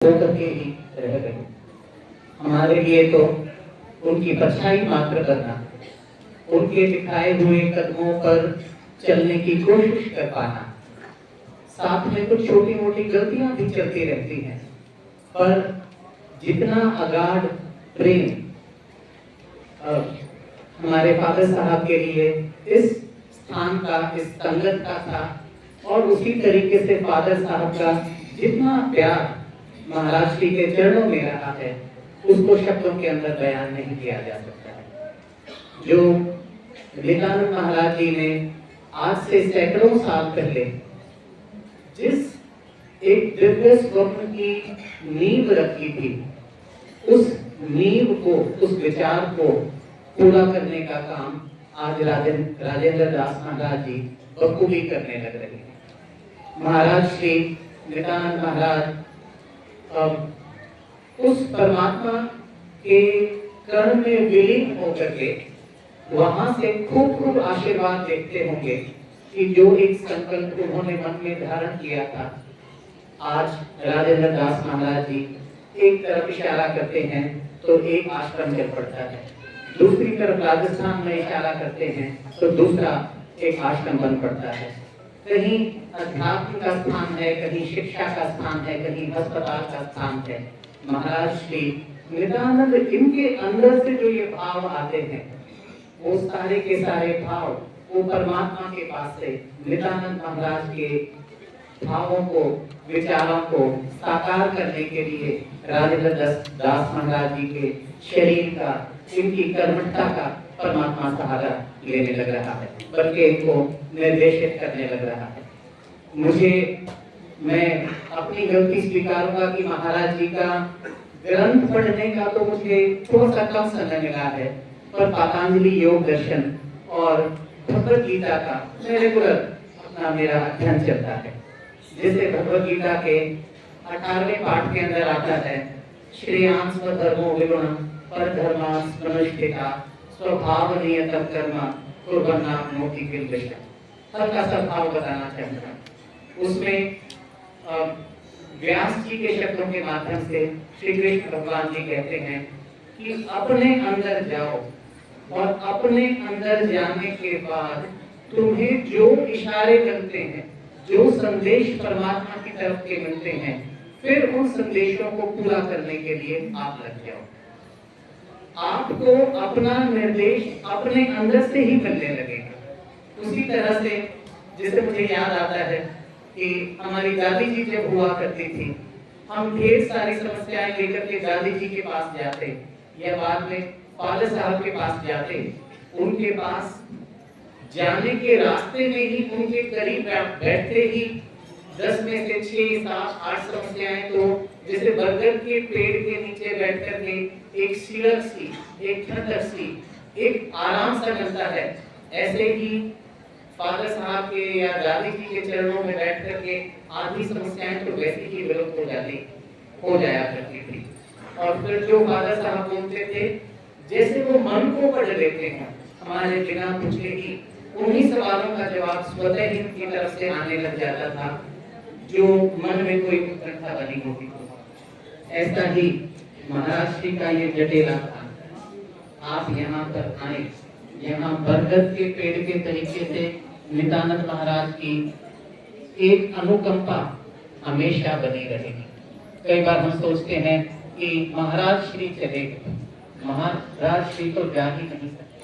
होकर के ही रह गए। हमारे लिए तो उनकी परछाई मात्र करना, उनके दिखाए हुए कदमों पर चलने की कोशिश कर पाना, साथ में कुछ छोटी मोटी गलतियां भी चलती रहती हैं, पर जितना अगाध प्रेम हमारे फादर साहब के लिए इस स्थान का, इस संगत का था, और उसी तरीके से फादर साहब का जितना प्यार महाराज जी के चरणों में रहा है, उसको शब्दों के अंदर बयान नहीं किया जा सकता है। जो विवेकानंद महाराज जी ने आज से सैकड़ों साल पहले जिस एक दिव्य स्वप्न की नींव रखी थी, उस नींव को, उस विचार को पूरा करने का काम आज राजेंद्र दास महाराज जी बखूबी करने लग रहे हैं। महाराज श्री विवेकानंद महाराज उस परमात्मा के कर्ण में विलीन होकर के वहां से खूब खूब आशीर्वाद देखते होंगे कि जो एक संकल्प उन्होंने मन में धारण किया था, आज राजेंद्र दास महाराज जी एक तरफ इशारा करते हैं तो एक आश्रम चल पड़ता है, दूसरी तरफ राजस्थान में इशारा करते हैं तो दूसरा एक आश्रम बन पड़ता है। कहीं अध्यात्म का स्थान है, कहीं शिक्षा का स्थान है, कहीं अस्पताल का स्थान है। महाराज श्री नित्यानंद, इनके अंदर से जो ये भाव आते हैं, वो सारे के सारे भाव वो परमात्मा के पास से नित्यानंद महाराज के भावों को, विचारों को साकार करने के लिए राजेंद्र दास महाराज जी के शरीर का, इनकी कर्मठता का परमात्मा सहारा लेने लग रहा है, बल्कि इनको निर्देशित करने लग रहा है। मैं अपनी गलती स्वीकारूंगा कि महाराज जी का ग्रंथ पढ़ने का तो मुझे थोड़ा सा कम समय मिला है, पर पतंजलि योग दर्शन और भगवद गीता का रेगुलर मेरा अध्ययन चलता है। जैसे भगवद गीता के 18वें पाठ के अंदर आता है, श्रेयांस धर्मो विगुणम पर धर्मास मनुष्यता स्वभाव नियतम कर्म कुर्वन्नाम मोक्ति किल विषय। हल्का सा भाव बताना चाहता हूँ। उसमें व्यास जी के शब्दों के माध्यम से श्री कृष्ण भगवान जी कहते हैं कि अपने अंदर जाओ, और अपने अंदर जाने के बाद तुम्हें जो इशारे मिलते हैं, जो संदेश परमात्मा की तरफ के मिलते हैं, फिर उन संदेशों को पूरा करने के लिए आप लग जाओ। आपको अपना निर्देश अपने अंदर से ही मिलने लगेगा। उसी तरह से जैसे मुझे याद आता है कि हमारी दादी जी जब हुआ करती थी, हम ढेर सारी समस्याएं लेकर के दादी जी के पास जाते, या बाद में फादर साहब के पास जाते। उनके पास जाने के रास्ते में ही, उनके करीब बैठते ही 10 में से 6, 7, 8 समस्याएं तो जैसे बरगद के पेड़ के नीचे बैठ कर के एक शीलक सी, एक ठंडक सी, एक आराम सा मिलता है, ऐसे ही फादर साहब के या दादी जी के चरणों में बैठ कर के आधी समस्याएं तो वैसे ही विलुप्त हो जाया करती थी। और फिर जो फादर साहब बोलते थे, जैसे वो मन को पढ़ लेते हैं, हमारे बिना पूछे ही उन्हीं सवालों का जवाब स्वतः ही उनकी तरफ से आने लग जाता था, जो मन में कोई उत्कंठा बनी होती थी। ऐसा ही महाराज श्री का ये जटेला था। आप यहाँ पर आए, यहाँ बरगद के पेड़ के तरीके से नित्यानंद महाराज की एक अनुकंपा हमेशा बनी रहेगी। कई बार हम सोचते हैं कि महाराज श्री चले गए, महाराज श्री तो जा ही नहीं सकते,